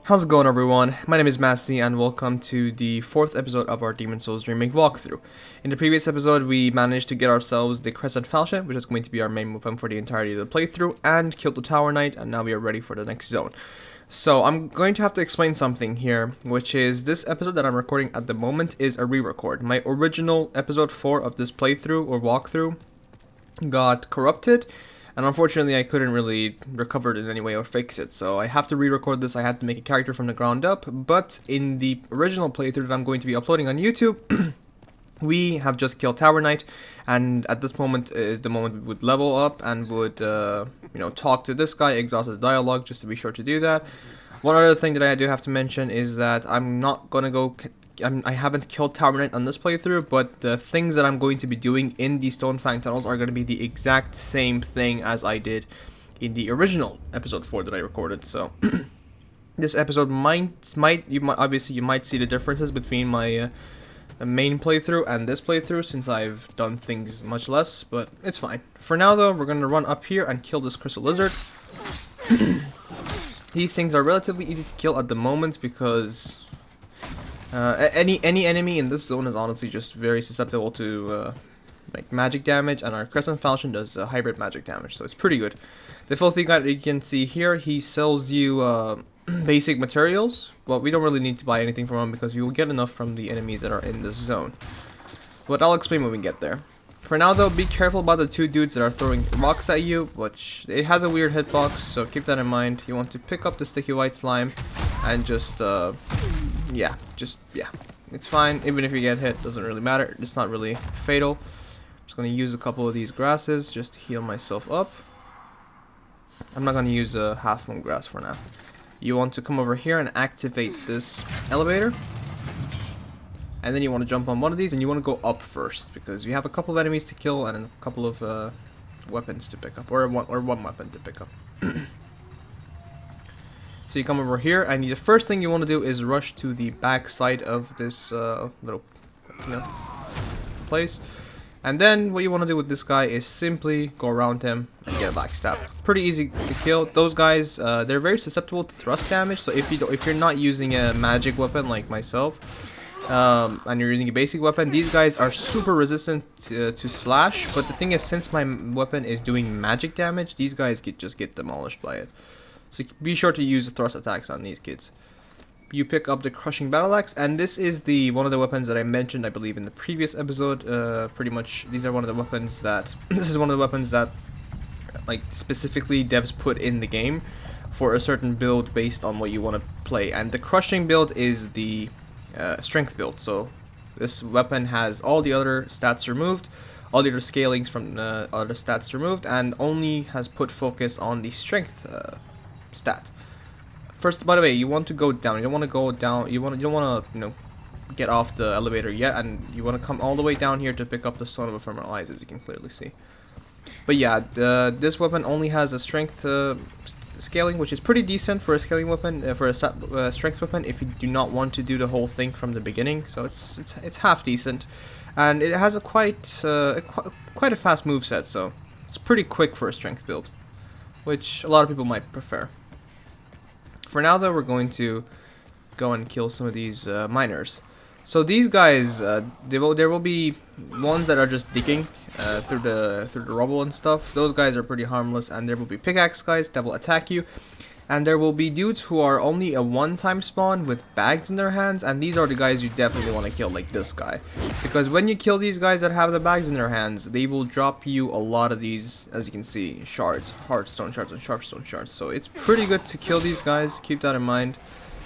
How's it going, everyone? My name is Masih and welcome to the 4th episode of our Demon Souls Remake walkthrough. In the previous episode, we managed to get ourselves the Crescent Falchion, which is going to be our main weapon for the entirety of the playthrough, and killed the Tower Knight, and now we are ready for the next zone. So I'm going to have to explain something here, which is this episode that I'm recording at the moment is a re-record. My original episode 4 of this playthrough or walkthrough got corrupted, and unfortunately I couldn't really recover it in any way or fix it, so I have to re-record this. I had to make a character from the ground up, but in the original playthrough that I'm going to be uploading on YouTube, we have just killed Tower Knight, and at this moment is the moment we would level up and would, talk to this guy, exhaust his dialogue, just to be sure to do that. One other thing that I do have to mention is that I'm not gonna go... I haven't killed Tower Knight on this playthrough, but the things that I'm going to be doing in the Stonefang tunnels are going to be the exact same thing as I did in the original episode 4 that I recorded. So this episode you might see the differences between my main playthrough and this playthrough, since I've done things much less, but it's fine. For now though, we're going to run up here and kill this crystal lizard. These things are relatively easy to kill at the moment because any enemy in this zone is honestly just very susceptible to like magic damage, and our Crescent Falchion does hybrid magic damage, so it's pretty good. The filthy guy that you can see here, he sells you basic materials. Well, we don't really need to buy anything from him because we will get enough from the enemies that are in this zone. But I'll explain when we get there. For now though, be careful about the two dudes that are throwing rocks at you, which it has a weird hitbox, so keep that in mind. You want to pick up the sticky white slime and just yeah, it's fine. Even if you get hit, doesn't really matter. It's not really fatal. Just gonna use a couple of these grasses just to heal myself up. I'm not gonna use a half moon grass for now. You want to come over here and activate this elevator, and then you want to jump on one of these, and you want to go up first because you have a couple of enemies to kill and a couple of weapons to pick up, or one weapon to pick up. So you come over here, and the first thing you want to do is rush to the back side of this little, place. And then what you want to do with this guy is simply go around him and get a backstab. Pretty easy to kill. Those guys, they're very susceptible to thrust damage. So if you're not using a magic weapon like myself, and you're using a basic weapon, these guys are super resistant to slash. But the thing is, since my weapon is doing magic damage, these guys just get demolished by it. So be sure to use the thrust attacks on these kids. You pick up the Crushing Battle Axe, and this is one of the weapons that I mentioned, I believe, in the previous episode. Pretty much, these are one of the weapons that... This is one of the weapons that, like, specifically devs put in the game for a certain build based on what you want to play. And the Crushing build is the strength build. So this weapon has all the other stats removed, all the other scalings from other stats removed, and only has put focus on the strength stat. First, by the way, you want to go down. You don't want to go down. You don't want to, get off the elevator yet, and you want to come all the way down here to pick up the Stone of Ephemeral Eyes, as you can clearly see. But yeah, this weapon only has a strength scaling, which is pretty decent for a scaling weapon, for a strength weapon. If you do not want to do the whole thing from the beginning, so it's half decent, and it has a quite a fast moveset, so it's pretty quick for a strength build, which a lot of people might prefer. For now though, we're going to go and kill some of these miners. So these guys, there will be ones that are just digging through the rubble and stuff. Those guys are pretty harmless, and there will be pickaxe guys that will attack you. And there will be dudes who are only a one-time spawn with bags in their hands, and these are the guys you definitely want to kill, like this guy. Because when you kill these guys that have the bags in their hands, they will drop you a lot of these, as you can see, shards, hardstone shards and sharpstone shards. So it's pretty good to kill these guys, keep that in mind.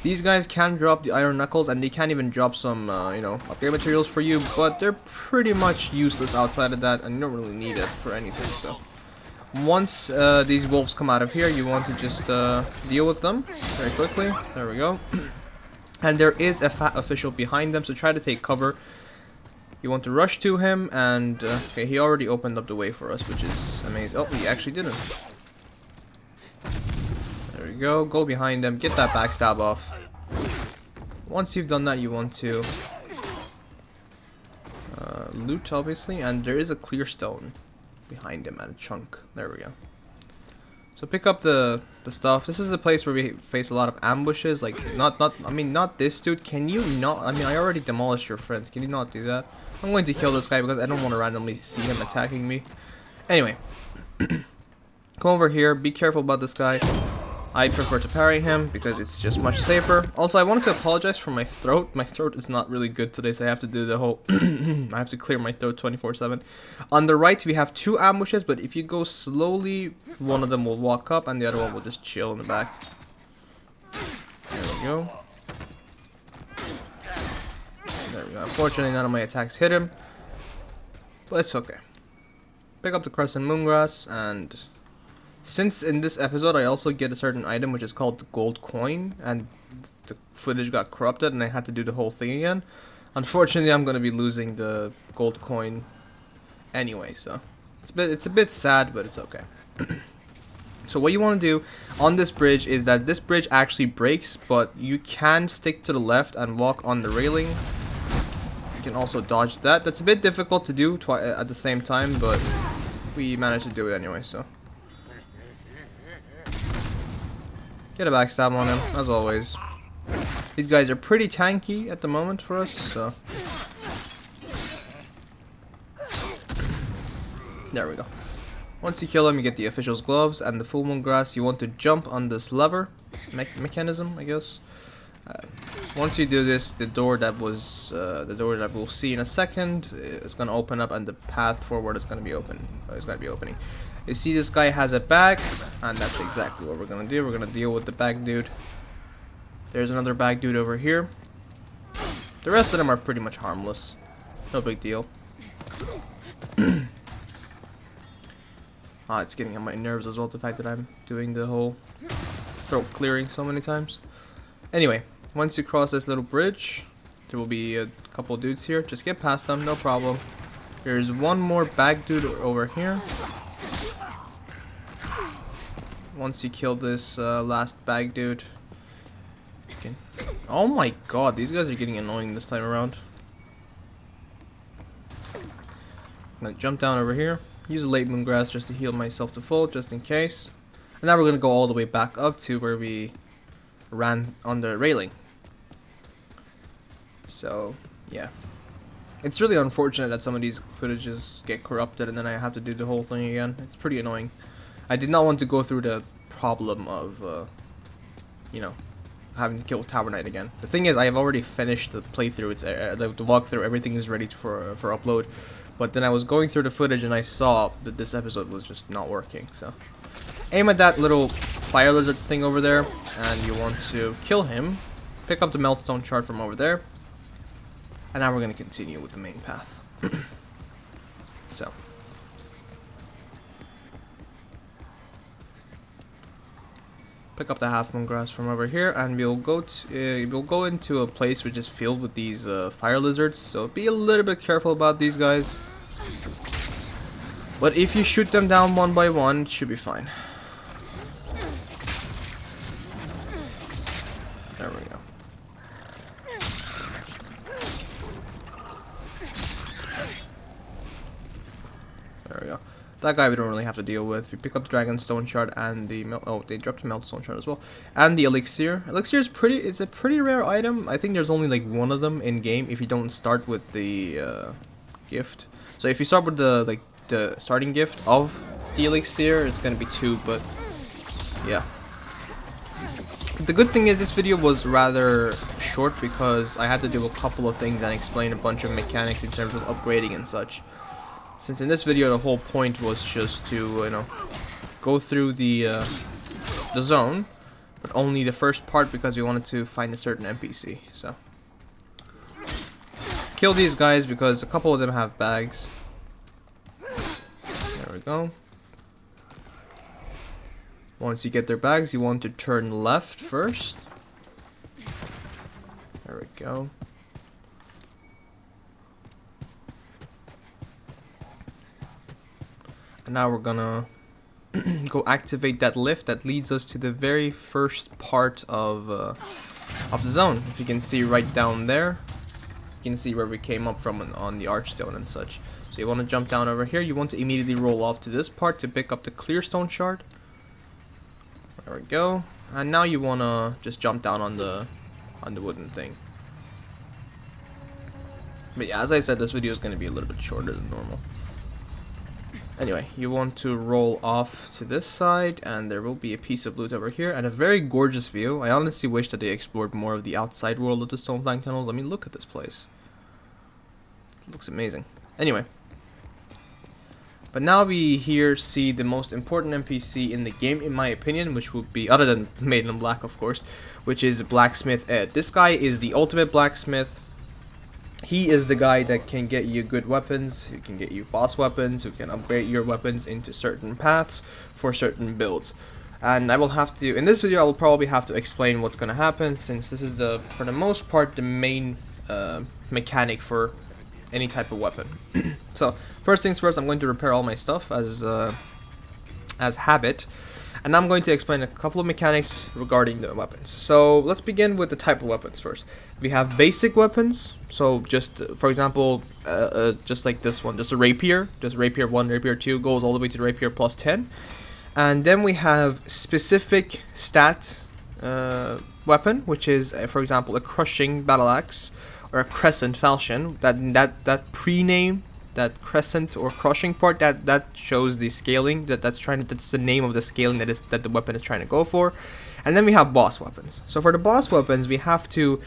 These guys can drop the iron knuckles, and they can even drop some, upgrade materials for you, but they're pretty much useless outside of that, and you don't really need it for anything, so... Once these wolves come out of here, you want to just deal with them very quickly. There we go. And there is a fat official behind them, so try to take cover. You want to rush to him, and okay, he already opened up the way for us, which is amazing. Oh, he actually didn't. There we go. Go behind them, get that backstab off. Once you've done that, you want to loot, obviously, and there is a clear stone behind him and a chunk. There we go. So pick up the stuff. This is the place where we face a lot of ambushes. Like not this dude. Can you not? I mean, I already demolished your friends. Can you not do that? I'm going to kill this guy because I don't want to randomly see him attacking me. Anyway, come over here. Be careful about this guy. I prefer to parry him because it's just much safer. Also, I wanted to apologize for my throat. My throat is not really good today, so I have to do the whole... I have to clear my throat 24/7. On the right, we have 2 ambushes, but if you go slowly, one of them will walk up and the other one will just chill in the back. There we go. There we go. Unfortunately, none of my attacks hit him, but it's okay. Pick up the Crescent Moongrass, and... since in this episode I also get a certain item which is called the gold coin, and the footage got corrupted and I had to do the whole thing again. Unfortunately, I'm gonna be losing the gold coin anyway, so it's a bit sad, but it's okay. So what you want to do on this bridge is that this bridge actually breaks, but you can stick to the left and walk on the railing. You can also dodge that. That's a bit difficult to do at the same time, but we managed to do it anyway, so. Get a backstab on him, as always. These guys are pretty tanky at the moment for us, so... there we go. Once you kill him, you get the official's gloves and the full moon grass. You want to jump on this lever mechanism, I guess. Once you do this, the door that we'll see in a second is gonna open up, and the path forward is gonna be opening. You see this guy has a bag, and that's exactly what we're gonna do. We're gonna deal with the bag dude. There's another bag dude over here. The rest of them are pretty much harmless. No big deal. It's getting on my nerves as well, the fact that I'm doing the whole throat clearing so many times. Anyway, once you cross this little bridge, there will be a couple dudes here. Just get past them, no problem. There's one more bag dude over here. Once you kill this last bag dude, you can... oh my god, these guys are getting annoying this time around. I'm gonna jump down over here, use a late moon grass just to heal myself to full, just in case. And now we're gonna go all the way back up to where we ran on the railing. So, yeah. It's really unfortunate that some of these footages get corrupted and then I have to do the whole thing again. It's pretty annoying. I did not want to go through the problem of, you know, having to kill Tower Knight again. The thing is, I have already finished the playthrough. It's the walkthrough. Everything is ready for upload. But then I was going through the footage and I saw that this episode was just not working. So, aim at that little fire lizard thing over there, and you want to kill him. Pick up the meltstone shard from over there, and now we're gonna continue with the main path. So. Pick up the half moon grass from over here, and we'll go into a place which is filled with these fire lizards. So be a little bit careful about these guys. But if you shoot them down one by one, it should be fine. There we go. There we go. That guy we don't really have to deal with. We pick up the dragon stone shard and the they dropped the meltstone shard as well, and the elixir. Elixir is it's a pretty rare item. I think there's only like one of them in game if you don't start with the gift. So if you start with the starting gift of the elixir, it's gonna be 2. But yeah. The good thing is this video was rather short because I had to do a couple of things and explain a bunch of mechanics in terms of upgrading and such. Since in this video the whole point was just to, you know, go through the zone, but only the first part because we wanted to find a certain NPC. So kill these guys because a couple of them have bags. There we go. Once you get their bags, you want to turn left first. There we go. And now we're gonna go activate that lift that leads us to the very first part of the zone. If you can see right down there, you can see where we came up from on the archstone and such. So you want to jump down over here. You want to immediately roll off to this part to pick up the clear stone shard. There we go. And now you wanna just jump down on the wooden thing. But yeah, as I said, this video is gonna be a little bit shorter than normal. Anyway, you want to roll off to this side, and there will be a piece of loot over here, and a very gorgeous view. I honestly wish that they explored more of the outside world of the stone flank tunnels. I mean, look at this place. It looks amazing. Anyway. But now we here see the most important NPC in the game, in my opinion, which would be, other than Maiden in Black, of course, which is Blacksmith Ed. This guy is the ultimate blacksmith. He is the guy that can get you good weapons, who can get you boss weapons, who can upgrade your weapons into certain paths for certain builds. And I will have to, in this video, I will probably have to explain what's going to happen, since this is for the most part, the main mechanic for any type of weapon. So, first things first, I'm going to repair all my stuff as habit. And I'm going to explain a couple of mechanics regarding the weapons. So let's begin with the type of weapons first. We have basic weapons. So just, for example, just like this one, just a rapier. Just rapier 1, rapier 2 goes all the way to the rapier plus 10. And then we have specific stat weapon, which is, for example, a crushing battle axe or a crescent falchion. That pre-name, that crescent or crushing part, that shows the scaling, that's the name of the scaling that the weapon is trying to go for. And then we have boss weapons. So for the boss weapons, we have to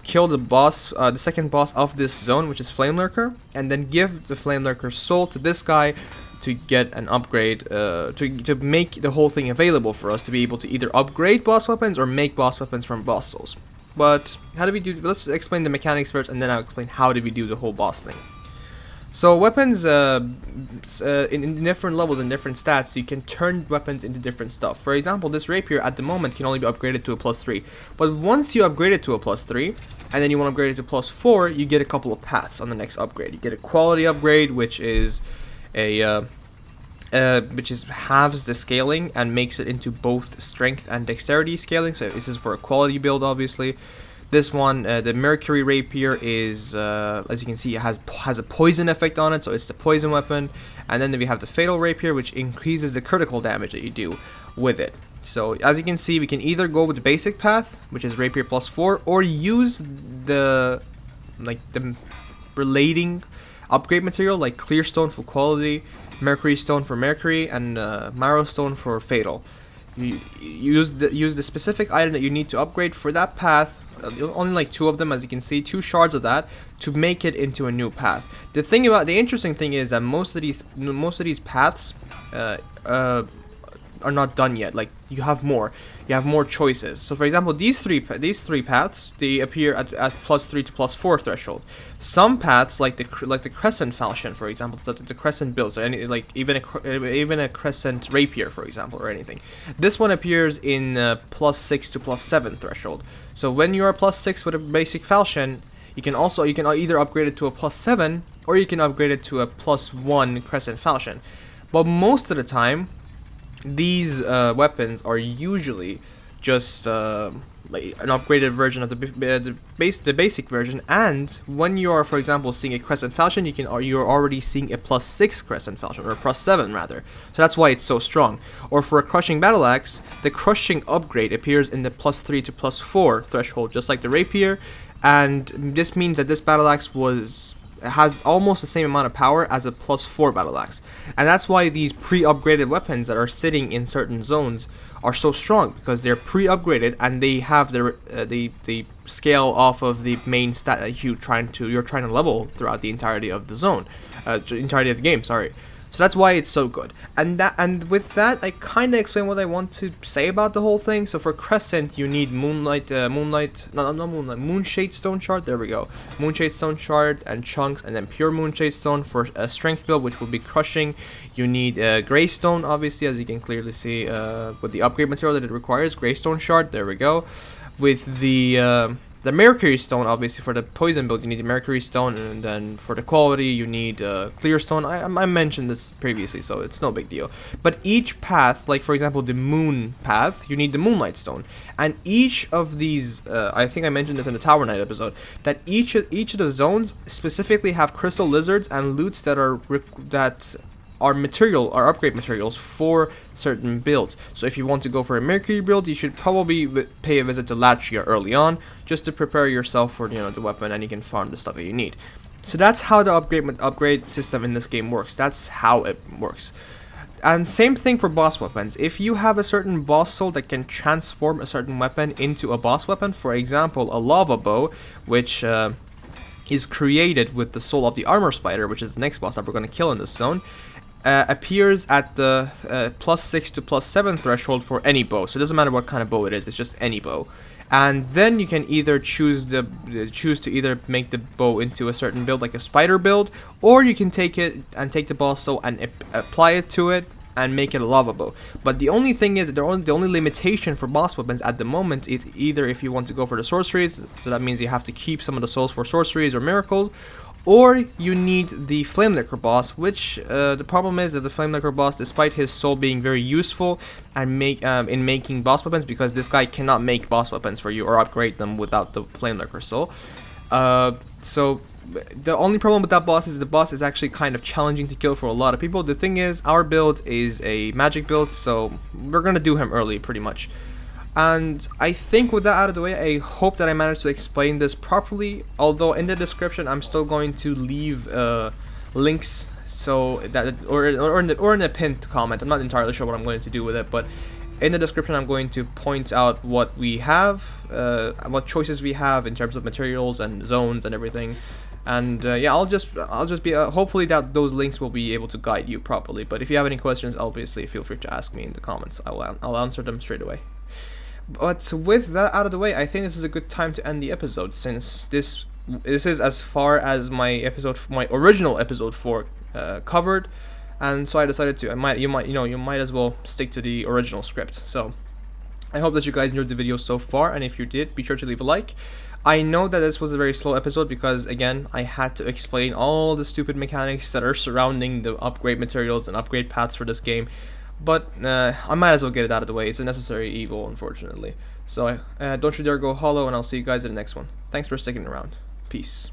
kill the boss, the second boss of this zone, which is Flame Lurker, and then give the Flame Lurker's soul to this guy to get an upgrade, to make the whole thing available for us to be able to either upgrade boss weapons or make boss weapons from boss souls. But how do we do? Let's explain the mechanics first, and then I'll explain how do we do the whole boss thing. So weapons, in different levels and different stats, you can turn weapons into different stuff. For example, this rapier at the moment can only be upgraded to a +3. But once you upgrade it to a +3, and then you want to upgrade it to +4, you get a couple of paths on the next upgrade. You get a quality upgrade, which is halves the scaling and makes it into both strength and dexterity scaling. So this is for a quality build, obviously. This one, the Mercury Rapier, is, as you can see, it has a poison effect on it, so it's the poison weapon. And then we have the Fatal Rapier, which increases the critical damage that you do with it. So, as you can see, we can either go with the basic path, which is Rapier +4, or use the relating upgrade material, like Clear Stone for quality, Mercury Stone for Mercury, and Marrow Stone for Fatal. You use the specific item that you need to upgrade for that path. Only like 2 of them, as you can see, 2 shards of that to make it into a new path. The interesting thing is that most of these paths are not done yet. Like, you have more choices. So for example, these three paths, they appear at +3 to +4 threshold. Some paths, like the crescent falchion, for example, the crescent builds, or any, like even a crescent rapier, for example, or anything. This one appears in +6 to +7 threshold. So when you are +6 with a basic falchion, you can either upgrade it to a +7, or you can upgrade it to a +1 crescent falchion. But most of the time, these weapons are usually just like an upgraded version of the basic version. And when you are, for example, seeing a crescent falchion, you're already seeing a +6 crescent falchion, or a +7 rather. So that's why it's so strong. Or for a crushing battle axe, the crushing upgrade appears in the +3 to +4 threshold, just like the rapier. And this means that this battle axe has almost the same amount of power as a +4 battle axe. And that's why these pre-upgraded weapons that are sitting in certain zones are so strong, because they're pre-upgraded and they have the scale off of the main stat that you're trying to level throughout the entirety of the zone, entirety of the game. Sorry. So that's why it's so good. And with that, I kind of explain what I want to say about the whole thing. So for Crescent, you need Moonshade Stone Shard. There we go. Moonshade Stone Shard and chunks, and then pure Moonshade Stone for a strength build, which will be crushing. You need Greystone, obviously, as you can clearly see with the upgrade material that it requires. Greystone Shard. There we go. With the Mercury Stone, obviously, for the poison build, you need the Mercury Stone, and then for the quality, you need Clear Stone. I mentioned this previously, so it's no big deal. But each path, like for example the Moon path, you need the Moonlight Stone. And each of these, I think I mentioned this in the Tower Knight episode, that each of the zones specifically have crystal lizards and loots that are upgrade materials for certain builds. So if you want to go for a Mercury build, you should probably pay a visit to Latria early on, just to prepare yourself for the weapon, and you can farm the stuff that you need. So that's how the upgrade system in this game works. That's how it works. And same thing for boss weapons. If you have a certain boss soul that can transform a certain weapon into a boss weapon, for example, a lava bow, which is created with the soul of the armor spider, which is the next boss that we're going to kill in this zone, appears at the +6 to +7 threshold for any bow. So it doesn't matter what kind of bow it is, it's just any bow. And then you can either choose to either make the bow into a certain build, like a spider build, or you can take the boss soul and apply it to it and make it a lava bow. But the only thing is, the only limitation for boss weapons at the moment is either if you want to go for the sorceries, so that means you have to keep some of the souls for sorceries or miracles, or you need the Flame Licker boss, which the problem is that the Flame Licker boss, despite his soul being very useful and in making boss weapons, because this guy cannot make boss weapons for you or upgrade them without the Flame Licker soul. So the only problem with that boss is the boss is actually kind of challenging to kill for a lot of people. The thing is, our build is a magic build, so we're gonna do him early pretty much. And I think with that out of the way, I hope that I managed to explain this properly, although in the description I'm still going to leave links, so that or in a pinned comment. I'm not entirely sure what I'm going to do with it, but in the description I'm going to point out what we have, what choices we have in terms of materials and zones and everything. And yeah, I'll just be hopefully that those links will be able to guide you properly. But if you have any questions, obviously feel free to ask me in the comments. I'll answer them straight away. But with that out of the way, I think this is a good time to end the episode, since this is as far as my original episode 4 covered, and so I decided to you might as well stick to the original script. So I hope that you guys enjoyed the video so far, and if you did, be sure to leave a like. I know that this was a very slow episode because, again, I had to explain all the stupid mechanics that are surrounding the upgrade materials and upgrade paths for this game. But I might as well get it out of the way. It's a necessary evil, unfortunately. So don't you dare go hollow, and I'll see you guys in the next one. Thanks for sticking around. Peace.